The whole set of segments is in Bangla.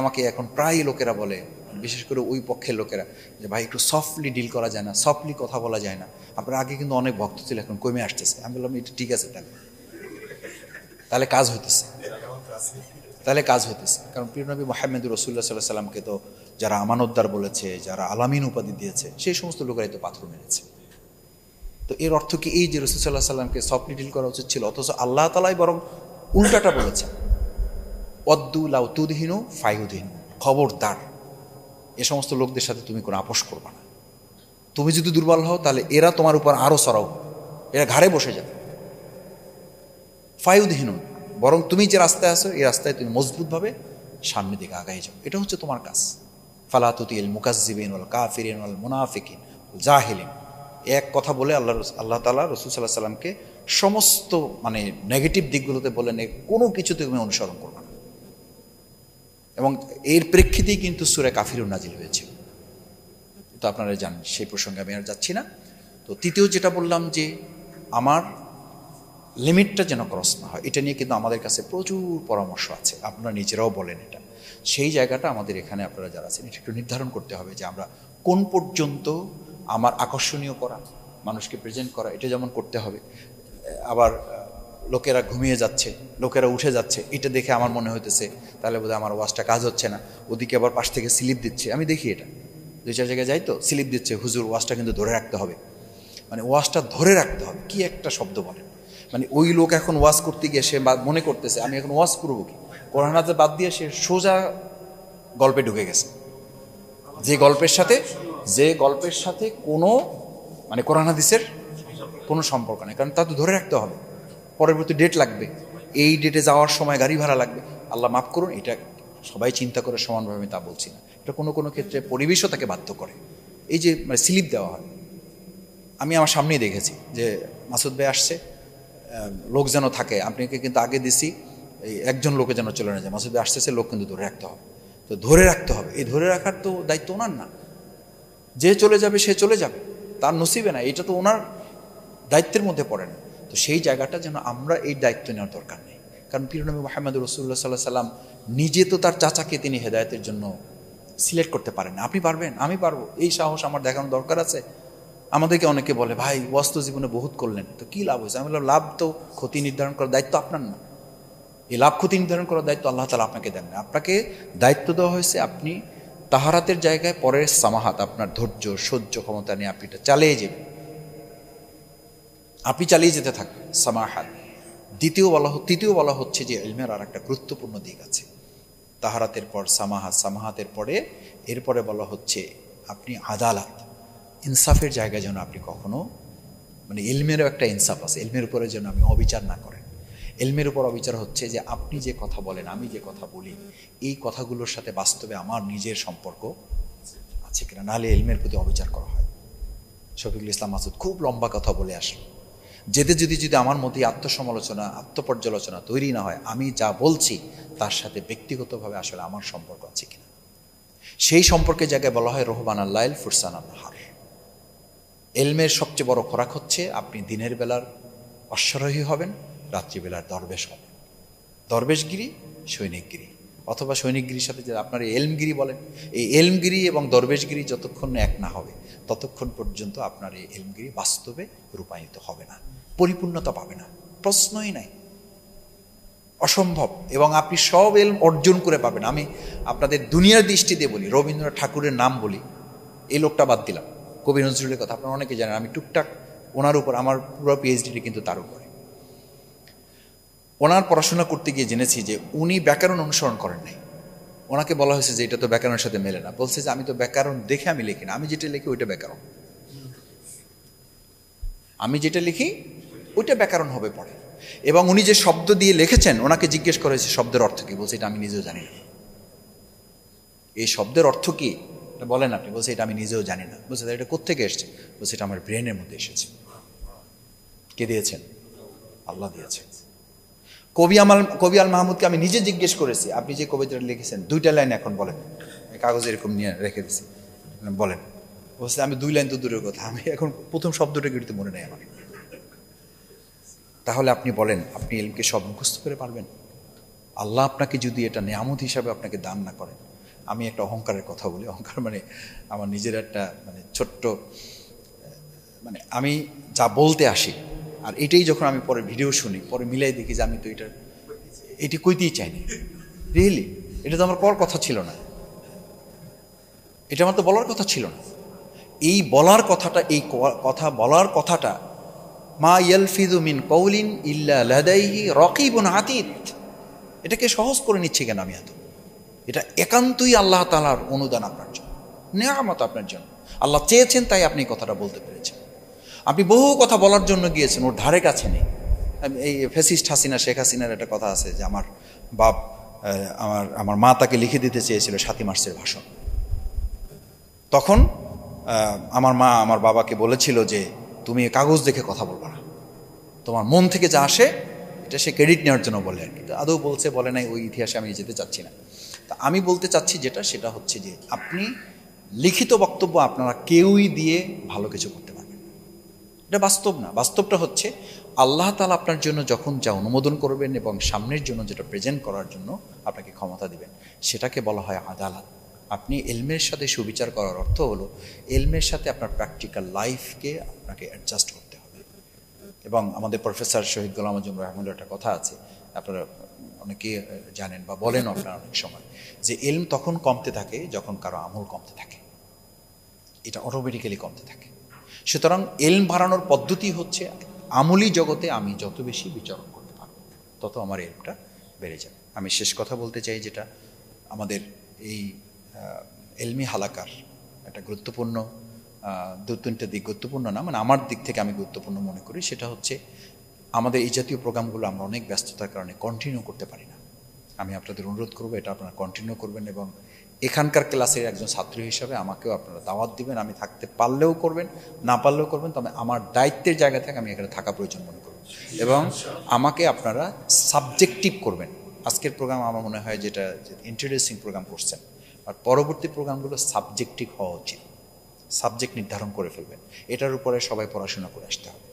আমাকে এখন প্রায় লোকেরা বলে, বিশেষ করে ওই পক্ষের লোকেরা, যে ভাই একটু সফটলি ডিল করা যায় না, সফটলি কথা বলা যায় না? আপনার আগে কিন্তু অনেক ভক্ত ছিল, এখন কমে আসতেছে। আমি বললাম এটা ঠিক আছে, তাহলে কাজ হইতেছে, কারণ প্রিয় নবী মুহাম্মদ রাসূলুল্লাহ সাল্লাল্লাহু আলাইহি সাল্লামকে তো যারা আমানতদার বলেছে, যারা আলামিন উপাধি দিয়েছে, সেই সমস্ত লোকেরাই তো পাথর মেরেছে। তো এর অর্থ কি এই যে রাসূল সাল্লাল্লাহু আলাইহি সাল্লামকে সফটলি ডিল করা উচিত ছিল? অথচ আল্লাহ তাআলাই বরং উল্টাটা বলেছেন, ওয়াদ্দু লাউ তুদহিনু ফায়ুদহিনু, খবরদার এ সমস্ত লোকদের সাথে তুমি কোনো আপোষ করবে না। তুমি যদি দুর্বল হও তাহলে এরা তোমার উপর আরো চড়াও, এরা ঘাড়ে বসে যাবে। ফায়ুদহিনু, বরং তুমি যে রাস্তায় আছো এই রাস্তায় তুমি মজবুতভাবে সামনের দিকে আগাই যাও, এটা হচ্ছে তোমার কাজ। ফালা তুতিল মুকাজ্জিবিন ওয়াল কাফিরিন ওয়াল মুনাফিকিন ওয়াল জাহিলিন, এক কথা বলে আল্লাহ তাআলা রাসূল সাল্লাল্লাহু আলাইহি সাল্লামকে সমস্ত নেগেটিভ দিকগুলোতে বলেন কোনো কিছুতে তুমি অনুসরণ করবে না। এবং এর প্রেক্ষিতেই কিন্তু সূরা কাফিরুন নাজিল হয়েছিল, তো আপনারা জানেন, সেই প্রসঙ্গে আমি আর যাচ্ছি না। তো তৃতীয় যেটা বললাম যে আমার লিমিটটা যেন ক্রস না হয়, এটা নিয়ে কিন্তু আমাদের কাছে প্রচুর পরামর্শ আছে, আপনারা নিজেরাও বলেন এটা। সেই জায়গাটা আমাদের এখানে আপনারা যারা আছেন এটা একটু নির্ধারণ করতে হবে যে আমরা কোন পর্যন্ত আমার আকর্ষণীয় করা, মানুষকে প্রেজেন্ট করা, এটা যেমন করতে হবে। আবার লোকেরা ঘুমিয়ে যাচ্ছে, লোকেরা উঠে যাচ্ছে, এটা দেখে আমার মনে হইতেছে তাহলে বোধহয় আমার ওয়াজটা কাজ হচ্ছে না। ওদিকে আবার পাশ থেকে স্লিপ দিচ্ছে, আমি দেখি এটা 2-4 জায়গায় যাই তো, স্লিপ দিচ্ছে, হুজুর ওয়াজটা কিন্তু ধরে রাখতে হবে। ওয়াজটা ধরে রাখতে হবে, কি একটা শব্দ বলেন! ওই লোক এখন ওয়াজ করতে গিয়ে সে মনে করতেছে আমি এখন ওয়াজ করবো কি, কোরআন হাদিস বাদ দিয়ে সে সোজা গল্পে ঢুকে গেছে, যে গল্পের সাথে কোনো কোরআন হাদিসের কোনো সম্পর্ক নেই। কারণ তা তো ধরে রাখতে হবে, পরবর্তী ডেট লাগবে, এই ডেটে যাওয়ার সময় গাড়ি ভাড়া লাগবে। আল্লাহ মাফ করুন, এটা সবাই চিন্তা করে সমানভাবে আমি তা বলছি না, এটা কোনো কোনো ক্ষেত্রে পরিবেশও তাকে বাধ্য করে। এই যে স্লিপ দেওয়া হয়, আমি আমার সামনেই দেখেছি যে মাসুদ ভাই আসছে, লোক যেন থাকে, আপনাকে কিন্তু আগে দিছি এই একজন লোকে যেন চলে না যায়, মাসুদ ভাই আসতেছে, লোক কিন্তু ধরে রাখতে হবে। তো ধরে রাখতে হবে, এই ধরে রাখার তো দায়িত্ব ওনার না, যে চলে যাবে সে চলে যাবে, তার নসিবে না, এটা তো ওনার দায়িত্বের মধ্যে পড়ে না। তো সেই জায়গাটা যেন আমরা এই দায়িত্ব নেওয়ার দরকার নেই। কারণ প্রিয় নবী মুহাম্মদ রাসূলুল্লাহ সাল্লাল্লাহু আলাইহি সাল্লাম নিজে তো তার চাচাকে তিনি হেদায়েতের জন্য সিলেক্ট করতে পারেন না। আপনি পারবেন, আমি পারবো, এই সাহস আমার দেখানোর দরকার আছে? আমাদেরকে অনেকে বলে ভাই ওয়াজ তো জীবনে বহুত করলেন, তো কি লাভ হয়েছে? আমি বললাম লাভ তো ক্ষতি নির্ধারণ করার দায়িত্ব আপনার না, এই লাভ ক্ষতি নির্ধারণ করার দায়িত্ব আল্লাহ তাআলা আপনাকে দেন না। আপনাকে দায়িত্ব দেওয়া হয়েছে আপনি তাহারাতের জায়গায় পরের সামাহাত, আপনার ধৈর্য সহ্য ক্ষমতা নিয়ে আপনি এটা চালিয়ে যাবেন, আপনি চালিয়ে যেতে থাকবেন সামাহাত। তৃতীয় বলা হচ্ছে যে ইলমের আর একটা গুরুত্বপূর্ণ দিক আছে, তাহারাতের পর সামাহাত, সামাহাতের পরে এরপরে বলা হচ্ছে আপনি আদালত, ইনসাফের জায়গায় যেন আপনি কখনো ইলমেরও একটা ইনসাফ আছে, ইলমের উপরে যেন আমি অবিচার না করেন। ইলমের উপর অবিচার হচ্ছে যে আপনি যে কথা বলেন, আমি যে কথা বলি, এই কথাগুলোর সাথে বাস্তবে আমার নিজের সম্পর্ক আছে কিনা, নাহলে ইলমের প্রতি অবিচার করা হয়। শফিকুল ইসলাম মাসুদ খুব লম্বা কথা বলে আসলো, যদি আমার মধ্যে আত্মসমালোচনা, আত্মপর্যালোচনা তৈরি না হয়, আমি যা বলছি তার সাথে ব্যক্তিগতভাবে আসলে আমার সম্পর্ক আছে কিনা, সেই সম্পর্কের জায়গায় বলা হয় রহবান আল্লাইল ফুরসান আল্লাহার। এলমের সবচেয়ে বড় খোরাক হচ্ছে আপনি দিনের বেলার অশ্বারোহী হবেন, রাত্রিবেলার দরবেশ হবেন। দরবেশগিরি, সৈনিকগিরি, অথবা সৈনিকগিরির সাথে যে আপনার এই এলমগিরি বলেন, এই এলমগিরি এবং দরবেশগিরি যতক্ষণ এক না হবে ততক্ষণ পর্যন্ত আপনার এই এলমগিরি বাস্তবে রূপায়িত হবে না, পরিপূর্ণতা পাবে না, প্রশ্নই নাই, অসম্ভব। এবং আপনি সব এলম অর্জন করে পাবেন। আমি আপনাদের দুনিয়ার দৃষ্টিতে বলি, রবীন্দ্রনাথ ঠাকুরের নাম বলি, এই লোকটা বাদ দিলাম, কবি নজরুলের কথা আপনারা অনেকে জানেন, আমি টুকটাক ওনার উপর, আমার পুরো পিএইচডিটি কিন্তু তার উপরে। ওনার পড়াশোনা করতে গিয়ে জেনেছি যে উনি ব্যাকরণ অনুসরণ করেন নাই। ওনাকে বলা হয়েছে যে এটা তো ব্যাকরণের সাথে মেলে না, বলছে যে আমি তো ব্যাকরণ দেখে আমি লিখি না, আমি যেটা লিখি ওইটা ব্যাকরণ, আমি যেটা লিখি ওইটা ব্যাকরণ হবে পরে। এবং উনি যে শব্দ দিয়ে লিখেছেন, ওনাকে জিজ্ঞেস করা হয়েছে শব্দের অর্থ কি, বলছে এটা আমি নিজেও জানি না। এই শব্দের অর্থ কি এটা বলেন আপনি, বলছে এটা আমি নিজেও জানি না। বলছে এটা কোত্থেকে এসছে? বলছে এটা আমার ব্রেনের মধ্যে এসেছে। কে দিয়েছেন? আল্লাহ দিয়েছেন। কবি আল মাহমুদকে আমি নিজে জিজ্ঞেস করেছি, আপনি যে কবিতাটা লিখেছেন 2টা লাইন এখন বলেন, কাগজ এরকম নিয়ে রেখে দিছি, বলেন। বলছে আমি 2 লাইন তো দূরের কথা, আমি এখন প্রথম শব্দটা কিন্তু মনে নেই আমার। তাহলে আপনি বলেন, আপনি ইলমকে সব মুখস্থ করে পারবেন? আল্লাহ আপনাকে যদি এটা নেয়ামত হিসাবে আপনাকে দান না করেন, আমি একটা অহংকারের কথা বলি, অহংকার মানে আমার নিজের একটা মানে ছোট্ট মানে আমি যা বলতে আসি, আর এটাই যখন আমি পরে ভিডিও শুনি, পরে মিলাই দেখি যে আমি তো এটি কইতেই চাইনি। রিয়েলি এটা তো আমার করার কথা ছিল না, এটা আমার তো বলার কথা ছিল না। এই বলার কথাটা, এই কথা বলার কথাটা, মা ইয়ালফিযু মিন কওলিন ইল্লা লাদাইহি রাকিবুন আতীদ, এটাকে সহজ করে নিচ্ছি কেন আমি এত? এটা একান্তই আল্লাহ তাআলার অনুদান আপনার জন্য, নেয়ামত আপনার জন্য। আল্লাহ চেয়েছেন তাই আপনি কথাটা বলতে পেরেছেন। আপনি বহু কথা বলার জন্য গিয়েছেন, ওর ধারে কাছে নেই। এই ফ্যাসিস্ট হাসিনা, শেখ হাসিনার একটা কথা আছে যে আমার বাপ আমার মা তাকে লিখে দিতে চেয়েছিল ৭ই মার্চের ভাষণ। তখন আমার মা আমার বাবাকে বলেছিল যে তুমি কাগজ দেখে কথা বলবা না, তোমার মন থেকে যা আসে এটা সে ক্রেডিট নেওয়ার জন্য বলে আর কি। আদৌ বলছে বলে নাই ওই ইতিহাসে আমি যেতে চাচ্ছি না। তা আমি বলতে চাচ্ছি যেটা, সেটা হচ্ছে যে আপনি লিখিত বক্তব্য আপনারা কেউই দিয়ে ভালো কিছু করতে পারবেন, এটা বাস্তব না। বাস্তবটা হচ্ছে আল্লাহ তাআলা আপনার জন্য যখন যা অনুমোদন করবেন এবং সামনের জন্য যেটা প্রেজেন্ট করার জন্য আপনাকে ক্ষমতা দিবেন, সেটাকে বলা হয় আদালত। আপনি এলমের সাথে সুবিচার করার অর্থ হলো এলমের সাথে আপনার প্র্যাকটিক্যাল লাইফকে আপনাকে অ্যাডজাস্ট করতে হবে। এবং আমাদের প্রফেসর শহীদ গোলাম আজম রহমুল্লাহ একটা কথা আছে, আপনারা অনেকে জানেন বা বলেন আপনারা অনেক সময়, যে এলম তখন কমতে থাকে যখন কারো আমল কমতে থাকে, এটা অটোমেটিক্যালি কমতে থাকে। সুতরাং এলম বাড়ানোর পদ্ধতি হচ্ছে আমলি জগতে আমি যত বেশি বিচরণ করতে পারবো তত আমার এলমটা বেড়ে যাবে। আমি শেষ কথা বলতে চাই, যেটা আমাদের এই এলমি হালাকার একটা গুরুত্বপূর্ণ 2-3টা দিক, গুরুত্বপূর্ণ না মানে আমার দিক থেকে আমি গুরুত্বপূর্ণ মনে করি, সেটা হচ্ছে আমাদের এই জাতীয় প্রোগ্রামগুলো আমরা অনেক ব্যস্ততার কারণে কন্টিনিউ করতে পারি না। আমি আপনাদের অনুরোধ করবো এটা আপনারা কন্টিনিউ করবেন, এবং এখানকার ক্লাসের একজন ছাত্র হিসাবে আমাকেও আপনারা দাওয়াত দিবেন। আমি থাকতে পারলেও করবেন, না পারলেও করবেন, তবে আমার দায়িত্বের জায়গা থেকে আমি এখানে থাকা প্রয়োজন মনে করব, এবং আমাকে আপনারা সাবজেক্টিভ করবেন। আজকের প্রোগ্রাম আমার মনে হয় যেটা ইন্ট্রোডিউসিং প্রোগ্রাম করছেন, আর পরবর্তী প্রোগ্রামগুলো সাবজেক্টিভ হওয়া উচিত। সাবজেক্ট নির্ধারণ করে ফেলবেন, এটার উপরে সবাই পড়াশোনা করে আসতে হবে,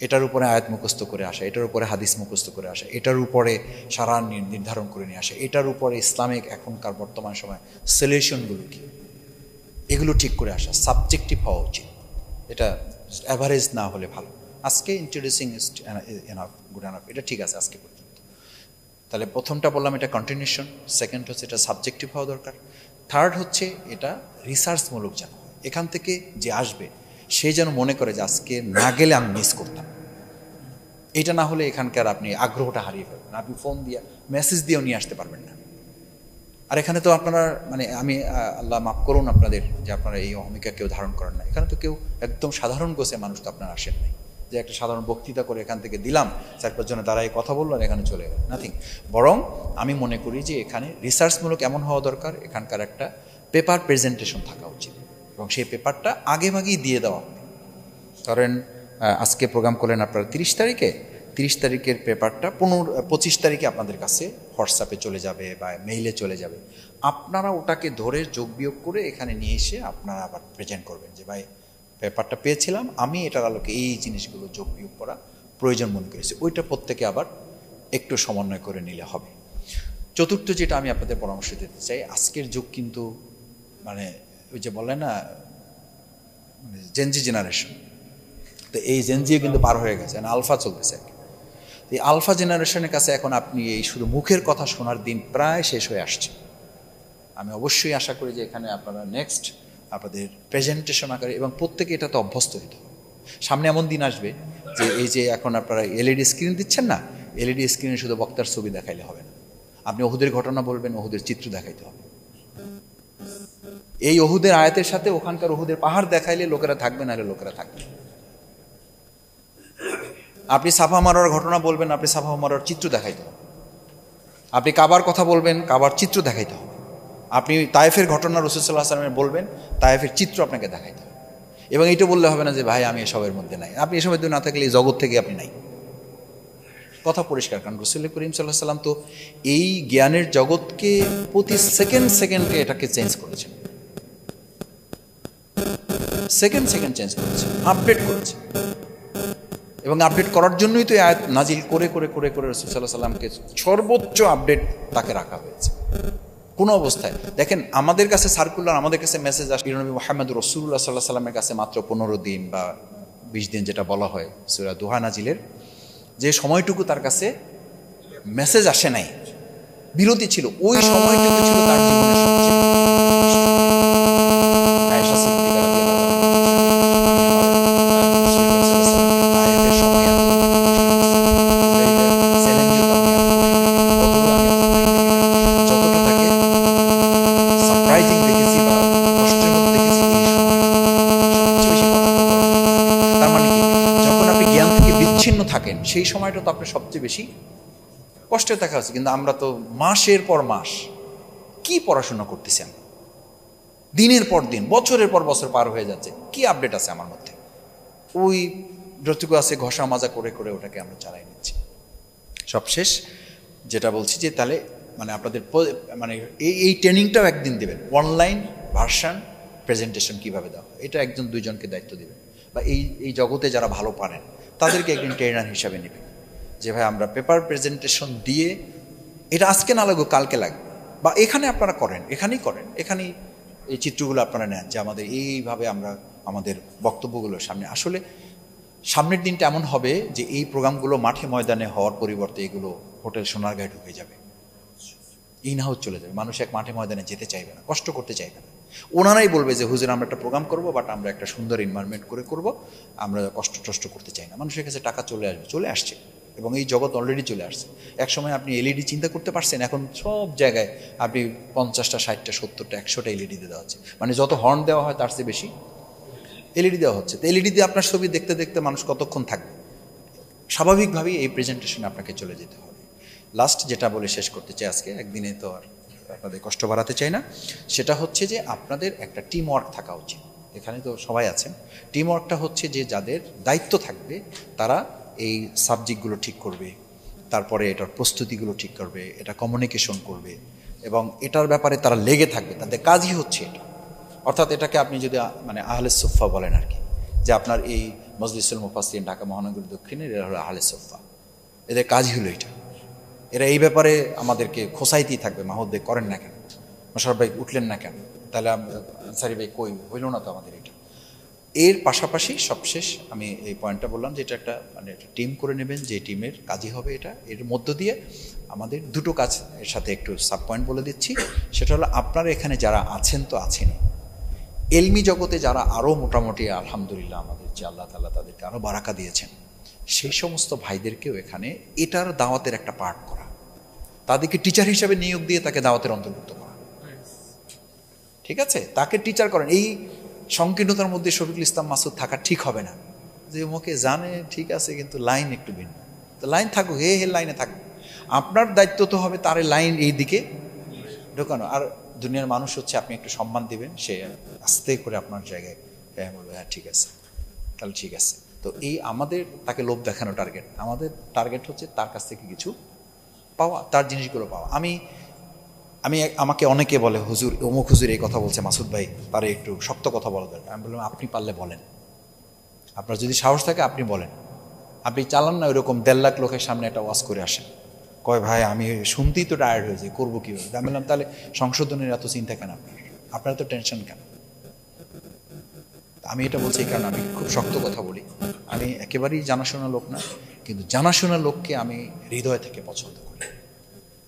এটার উপরে আয়াত মুখস্থ করে আসা, এটার উপরে হাদিস মুখস্থ করে আসা, এটার উপরে সারা নির্ধারণ করে নিয়ে আসা, এটার উপরে ইসলামিক এখনকার বর্তমান সময় সলিউশনগুলো কি, এগুলো ঠিক করে আসা। সাবজেক্টিভ হওয়া উচিত, এটা অ্যাভারেজ না হলে ভালো। আজকে ইন্ট্রোডিউসিং এনাফ, গুড এনাফ, এটা ঠিক আছে আজকে পর্যন্ত। তাহলে প্রথমটা বললাম এটা কন্টিনিউশন, সেকেন্ড হচ্ছে এটা সাবজেক্টিভ হওয়া দরকার, থার্ড হচ্ছে এটা রিসার্চমূলক যেন, এখান থেকে যে আসবে সে যেন মনে করে যে আজকে না গেলে আমি মিস করতাম। এটা না হলে এখানকার আপনি আগ্রহটা হারিয়ে ফেলবেন, আপনি ফোন দিয়ে মেসেজ দিয়েও নিয়ে আসতে পারবেন না। আর এখানে তো আপনারা মানে আমি আল্লাহ মাফ করুন আপনাদের যে আপনারা এই অহমিকা কেউ ধারণ করেন না। এখানে তো কেউ একদম সাধারণ গোছে মানুষ তো আপনারা আসেন নাই যে একটা সাধারণ বক্তৃতা করে এখান থেকে দিলাম, 4-5 জনে দাঁড়ায় কথা বললো আর এখানে চলে গেল, নাথিং। বরং আমি মনে করি যে এখানে রিসার্চমূলক এমন হওয়া দরকার, এখানকার একটা পেপার প্রেজেন্টেশন থাকা উচিত, এবং সেই পেপারটা আগেভাগেই দিয়ে দেওয়া হবে। ধরেন আজকে প্রোগ্রাম করলেন আপনারা 30 তারিখে, 30 তারিখের পেপারটা 25 তারিখে আপনাদের কাছে হোয়াটসঅ্যাপে চলে যাবে বা মেইলে চলে যাবে। আপনারা ওটাকে ধরে যোগ বিয়োগ করে এখানে নিয়ে এসে আপনারা আবার প্রেজেন্ট করবেন যে ভাই পেপারটা পেয়েছিলাম, আমি এটার আলোকে এই জিনিসগুলো যোগ বিয়োগ করা প্রয়োজন মনে করেছি, ওইটা প্রত্যেকে আবার একটু সমন্বয় করে নিলে হবে। চতুর্থ যেটা আমি আপনাদের পরামর্শ দিতে চাই, আজকের যুগ কিন্তু মানে ওই যে বলে না মানে জেনজি জেনারেশন, তো এই জেনজিও কিন্তু পার হয়ে গেছে, আলফা চলতেছে। এই আলফা জেনারেশনের কাছে এখন আপনি এই শুধু মুখের কথা শোনার দিন প্রায় শেষ হয়ে আসছে। আমি অবশ্যই আশা করি যে এখানে আপনারা নেক্সট আপনাদের প্রেজেন্টেশন আকারে, এবং প্রত্যেকে এটাতে অভ্যস্ত হতে হবে। সামনে এমন দিন আসবে যে এই যে এখন আপনারা এলইডি স্ক্রিন দিচ্ছেন না, এলইডি স্ক্রিনে শুধু বক্তার ছবি দেখাইলে হবে না, আপনি ওহুদের ঘটনা বলবেন, ওহুদের চিত্র দেখাইতে হবে। এই ওহুদের আয়াতের সাথে ওখানকার ওহুদের পাহাড় দেখাইলে লোকেরা থাকবে, নাহলে লোকেরা থাকবে। আপনি সাফা মারার ঘটনা বলবেন, আপনি সাফা মারার চিত্র দেখাইতে হবে। আপনি কাবার কথা বলবেন, কাবার চিত্র দেখাইতে হবে। আপনি তায়েফের ঘটনা রাসূল সাল্লাল্লাহু আলাইহি ওয়াসাল্লামের বলবেন, তায়েফের চিত্র আপনাকে দেখাইতে হবে। এবং এটা বললে হবে না যে ভাই আমি এসবের মধ্যে নাই, আপনি এসবের মধ্যে না থাকলে এই জগৎ থেকে আপনি নাই, কথা পরিষ্কার। কারণ রাসূল করিম সাল্লাল্লাহু আলাইহি ওয়াসাল্লাম তো এই জ্ঞানের জগৎকে প্রতি সেকেন্ডে এটাকে চেঞ্জ করেছেন, সেকেন্ড চেঞ্জ করেছেন, আপডেট করেছেন। এবং আপডেট করার জন্যই তো এই আয়াত নাজিল করে করে করে করে রাসূল সাল্লাল্লাহু আলাইহি সাল্লামকে সর্বোচ্চ আপডেট তাকে রাখা হয়েছে। কোনো অবস্থায় দেখেন, আমাদের কাছে সার্কুলার, আমাদের কাছে মেসেজ আসে নবী মুহাম্মদ রাসূলুল্লাহ সাল্লাল্লাহু আলাইহি সাল্লামের কাছে মাত্র 15 দিন বা 20 দিন, যেটা বলা হয় সূরা দুহা নাজিলের, যে সময়টুকু তার কাছে মেসেজ আসে নাই, বিরতি ছিল, ওই সময়টুকু ছিল তার জীবনের সবচেয়ে আয়েশা সিদ্দিকা থাকেন, সেই সময়টা তো আপনার সবচেয়ে বেশি কষ্টে দেখা হচ্ছে। কিন্তু আমরা তো মাসের পর মাস কি পড়াশোনা করতেছি, আমরা দিনের পর দিন, বছরের পর বছর পার হয়ে যাচ্ছে, কি আপডেট আছে আমার মধ্যে? ওই যতটুকু আছে ঘষা মাজা করে করে ওটাকে আমরা চালাই নিচ্ছি। সবশেষ যেটা বলছি যে তাহলে মানে আপনাদের মানে এই ট্রেনিংটাও একদিন দেবেন, অনলাইন ভার্সান প্রেজেন্টেশন কিভাবে দেওয়া, এটা একজন দুইজনকে দায়িত্ব দেবেন, বা এই জগতে যারা ভালো পারেন তাদেরকে একদিন ট্রেনার হিসাবে নেবেন, যে ভাই আমরা পেপার প্রেজেন্টেশন দিয়ে, এটা আজকে না লাগুক কালকে লাগবে, বা এখানে আপনারা করেন, এখানেই করেন, এখানেই এই চিত্রগুলো আপনারা নেন, যে আমাদের এইভাবে আমরা আমাদের বক্তব্যগুলো সামনে, আসলে সামনের দিনটা এমন হবে যে এই প্রোগ্রামগুলো মাঠে ময়দানে হওয়ার পরিবর্তে এগুলো হোটেল সোনারগাঁয়ে ঢুকে যাবে, ইন হাউস চলে যাবে, মানুষ এক মাঠে ময়দানে যেতে চাইবে না, কষ্ট করতে চাইবে না। ওনারাই বলবে যে হুজুর আমরা একটা প্রোগ্রাম করবো, বাট আমরা একটা সুন্দর এনভায়রনমেন্ট করে করব, আমরা কষ্ট টষ্ট করতে চাই না। মানুষের কাছে টাকা চলে আসবে, চলে আসছে, এবং এই জগৎ অলরেডি চলে আসছে। একসময় আপনি এলইডি চিন্তা করতে পারছেন, এখন সব জায়গায় আপনি 50টা 60টা 70টা 100টা এলইডি দেওয়া হচ্ছে, মানে যত হর্ন দেওয়া হয় তার চেয়ে বেশি এলইডি দেওয়া হচ্ছে। তো এলইডি দিয়ে আপনার ছবি দেখতে দেখতে মানুষ কতক্ষণ থাকবে? স্বাভাবিকভাবেই এই প্রেজেন্টেশনে আপনাকে চলে যেতে হবে। লাস্ট যেটা বলে শেষ করতে চাই আজকে, একদিনে তো আর আপনাদের কষ্ট বাড়াতে চাই না, সেটা হচ্ছে যে আপনাদের একটা টিম ওয়ার্ক থাকা উচিত। এখানে তো সবাই আছেন, টিম ওয়ার্কটা হচ্ছে যে যাদের দায়িত্ব থাকবে তারা এই সাবজেক্টগুলো ঠিক করবে, তারপরে এটার প্রস্তুতিগুলো ঠিক করবে, এটা কমিউনিকেশন করবে, এবং এটার ব্যাপারে তারা লেগে থাকবে, তাদের কাজই হচ্ছে এটা। অর্থাৎ এটাকে আপনি যদি মানে আহলে সুফা বলেন আর কি, যে আপনার এই মজলিসুল মুফাসসিরিন ঢাকা মহানগরী দক্ষিণের এরা হলো আহলে সুফা, এদের কাজই হলো এটা। এরা এই ব্যাপারে আমাদেরকে খোসাইতেই থাকবে, মাহমুদ ভাই করেন না কেন, মোশাররফ ভাই উঠলেন না কেন, তাহলে আনসারী ভাই কই হইল না তো আমাদের এটা। এর পাশাপাশি সবশেষ আমি এই পয়েন্টটা বললাম যে এটা একটা মানে একটা টিম করে নেবেন, যে টিমের কাজই হবে এটা। এর মধ্য দিয়ে আমাদের দুটো কাজ এর সাথে একটু সাব পয়েন্ট বলে দিচ্ছি, সেটা হলো আপনারা এখানে যারা আছেন তো আছেনই, এলমি জগতে যারা আরও মোটামুটি আলহামদুলিল্লাহ আমাদের যে আল্লাহ তাআলা তাদেরকে আরও বারাকা দিয়েছেন, সেই সমস্ত ভাইদেরকেও এখানে এটার দাওয়াতের একটা পার্ট করা, তাদেরকে টিচার হিসেবে নিয়োগ দিয়ে তাকে দাওয়াতের অন্তর্ভুক্ত করা। ঠিক আছে, তাকে টিচার করেন। এই সংকীর্ণতার মধ্যে শফিকুল ইসলাম মাসুদ থাকা ঠিক হবে না, যে ওকে জানে ঠিক আছে কিন্তু লাইন একটু ভিন্ন, তো লাইন থাকুক, হে লাইনে থাকুক, আপনার দায়িত্ব তো হবে তার লাইন এই দিকে ঢোকানো। আর দুনিয়ার মানুষ হচ্ছে আপনি একটু সম্মান দিবেন, সে আস্তে করে আপনার জায়গায় বলবে হ্যাঁ ঠিক আছে, তাহলে ঠিক আছে। তো এই আমাদের তাকে লোভ দেখানো টার্গেট, আমাদের টার্গেট হচ্ছে তার কাছ থেকে কিছু পাওয়া, তার জিনিসগুলো পাওয়া। আমাকে অনেকে বলে হুজুর অমুক হুজুর এই কথা বলছে মাসুদ ভাই, তারে একটু শক্ত কথা বলা দরকার। আমি বললাম আপনি পারলে বলেন, আপনার যদি সাহস থাকে আপনি বলেন। আপনি চালান না ওইরকম 1.5 লাখ লোকের সামনে একটা ওয়াজ করে আসেন, কয় ভাই আমি শুনতেই তো টায়ার্ড হয়েছে, করবো কীভাবে? আমি বললাম তাহলে সংশোধনের এত চিন্তা কেন আপনার এত টেনশন কেন? আমি এটা বলছি কারণ আমি খুব শক্ত কথা বলি, আমি একেবারেই জানাশোনা লোক না, কিন্তু জানাশোনা লোককে আমি হৃদয় থেকে পছন্দ করি।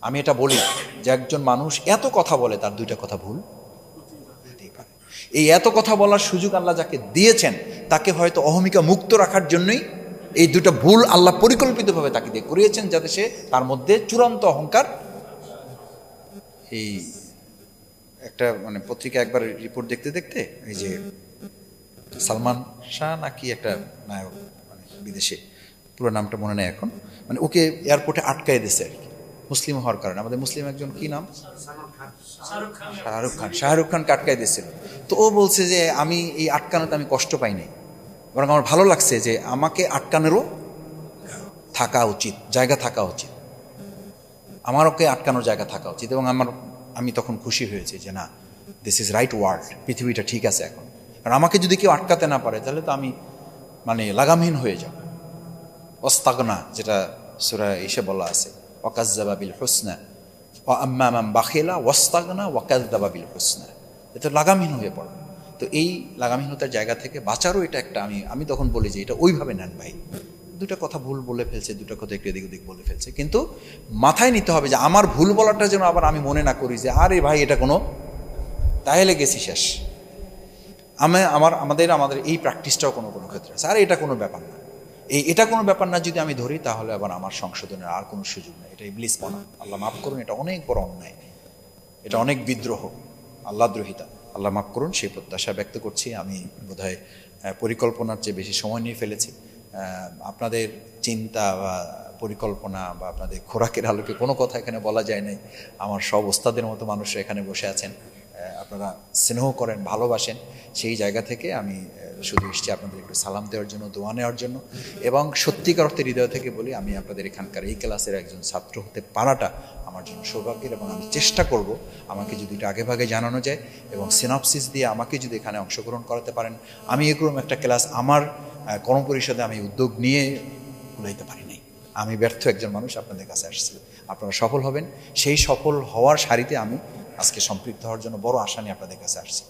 আমি এটা বলি যে একজন মানুষ এত কথা বলে, তার 2টা কথা ভুল হতেই পারে। এই এত কথা বলার সুযোগ আল্লাহ যাকে দিয়েছেন, তাকে হয়তো অহমিকা মুক্ত রাখার জন্যই এই 2টা ভুল আল্লাহ পরিকল্পিতভাবে তাকে দিয়ে করিয়েছেন, যাতে সে তার মধ্যে চূড়ান্ত অহংকার। এই একটা মানে পত্রিকা একবার রিপোর্ট দেখতে দেখতে, এই যে সালমান শাহ নাকি একটা নায়ক, মানে বিদেশে, পুরো নামটা মনে নেই এখন, মানে ওকে এয়ারপোর্টে আটকায় দিয়েছে আর কি, মুসলিম হওয়ার কারণে। আমাদের মুসলিম একজন কি নাম, শাহরুখ খানকে আটকায় দিয়েছিল। তো ও বলছে যে আমি এই আটকানোতে আমি কষ্ট পাই নাই, বরং আমার ভালো লাগছে যে আমাকে আটকানোরও থাকা উচিত, জায়গা থাকা উচিত, আমার ওকে আটকানোর জায়গা থাকা উচিত। এবং আমি তখন খুশি হয়েছি যে না, দিস ইজ রাইট ওয়ার্ল্ড, পৃথিবীটা ঠিক আছে এখন। কারণ আমাকে যদি কেউ আটকাতে না পারে তাহলে তো আমি মানে লাগামহীন হয়ে যাব। ওয়াস্তাগনা, যেটা সূরা ইসে বলা আছে, ওয়াকাজ্জাবা বিল হুসনা ওয়া আম্মা মান বাখিলা ওয়াস্তাগনা ওয়াকাজ্জাবা বিল হুসনা, এটা লাগামহীন হয়ে পড়ে। তো এই লাগামহীনতার জায়গা থেকে বাঁচারও এটা একটা, আমি তখন বলি যে এটা ওইভাবে নেন ভাই, দুটা কথা ভুল বলে ফেলছে, দুটা কথা একটু এদিক ওদিক বলে ফেলছে, কিন্তু মাথায় নিতে হবে যে আমার ভুল বলাটা যেন আবার আমি মনে না করি যে আরে ভাই এটা কোনো, তাহলে গেছি শেষ। আমাদের এই প্র্যাকটিসটাও কোনো কোনো ক্ষেত্রে আছে, আর এটা কোনো ব্যাপার না, এটা কোনো ব্যাপার না যদি আমি ধরি, তাহলে আবার আমার সংশোধনের আর কোনো সুযোগ নেই। এটা ইবলিসপনা, আল্লাহ মাফ করুন, এটা অনেক বড় অন্যায়, এটা অনেক বিদ্রোহ, আল্লাহদ্রোহিতা, আল্লাহ মাফ করুন সেই প্রত্যাশা ব্যক্ত করছি। আমি বোধহয় পরিকল্পনার চেয়ে বেশি সময় নিয়ে ফেলেছি। আপনাদের চিন্তা বা পরিকল্পনা বা আপনাদের খোরাকের আলোকে কোনো কথা এখানে বলা যায় নাই। আমার সব ওস্তাদের মতো মানুষরা এখানে বসে আছেন, আপনারা স্নেহ করেন, ভালোবাসেন, সেই জায়গা থেকে আমি শুধু এসেছি আপনাদের একটু সালাম দেওয়ার জন্য, দোয়া নেওয়ার জন্য, এবং সত্যিকার অর্থে হৃদয় থেকে বলি আমি আপনাদের এখানকার এই ক্লাসের একজন ছাত্র হতে পারাটা আমার জন্য সৌভাগ্যের, এবং আমি চেষ্টা করব আমাকে যদি এটা আগে ভাগে জানানো যায় এবং সিনপসিস দিয়ে আমাকে যদি এখানে অংশগ্রহণ করাতে পারেন। আমি এরকম একটা ক্লাস আমার কর্মপরিষদে আমি উদ্যোগ নিয়ে ভুলাইতে পারি নাই। আমি ব্যর্থ একজন মানুষ, আপনাদের কাছে আসছি, আপনারা সফল হবেন, সেই সফল হওয়ার সারিতে আমি আজকে সম্পৃক্ত হওয়ার জন্য বড় আশা নিয়ে আপনাদের কাছে আসছি।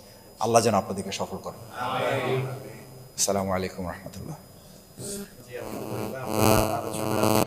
আল্লাহ যেন আপনাদেরকে সফল করেন। আসসালামু আলাইকুম রহমতুল্লাহ।